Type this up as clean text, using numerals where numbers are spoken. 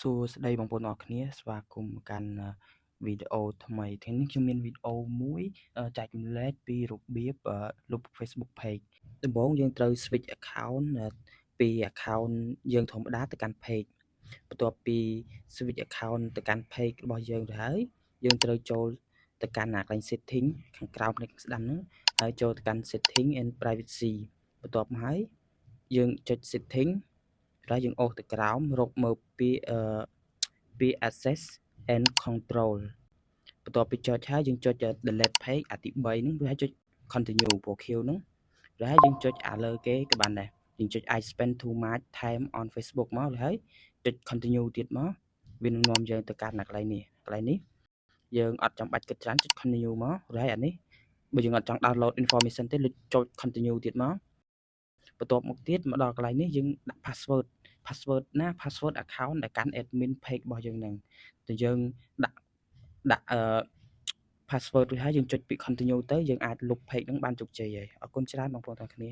សួស្តីបងប្អូនអរគ្នាស្វាគមន៍កាន់វីដេអូថ្មីថ្ងៃនេះខ្ញុំមានវីដេអូមួយចែកចម្លែកពីរបៀបលុប Facebook Page ដំបូងយើងត្រូវ switch account ពី account យើងធម្មតាទៅកាន់ page បន្ទាប់ពី switch account ទៅកាន់ page របស់យើងទៅហើយយើងត្រូវចូលទៅកាន់កន្លែង setting ខាងក្រោមនេះស្ដាំហ្នឹងហើយចូលទៅកាន់ setting and privacy បន្ទាប់មកហើយយើងចុច setting ហើយយើងអូសទៅក្រោមរកមើលពី access and control បន្ទាប់ពីចុចហើយយើងចុច delete page អាទី3ហ្នឹងរួចហើយចុច continue ពណ៌ខៀវហ្នឹងរួចហើយយើងចុចលើគេក៏បានដែរយើងចុច I spend too much time on Facebook មករួចហើយចុច continue ទៀតមកវានឹងនាំយើងទៅកាន់កន្លែងនេះយើងអត់ចាំបាច់គិតច្រើនចុច continue មករួចហើយអានេះបើយើងអត់ចង់ download information ទេចុច continue ទៀតមកបន្ទាប់មកទៀតមកដល់កន្លែងនេះយើងដាក់ password ណា password account ដែលកាន់ admin page របស់យើងហ្នឹងតែយើងដាក់password រួចហើយយើងចុចពី continue ទៅយើងអាចលុប page ហ្នឹងបានជោគជ័យហើយអរគុណច្រើនបងប្អូនទាំងគ្នា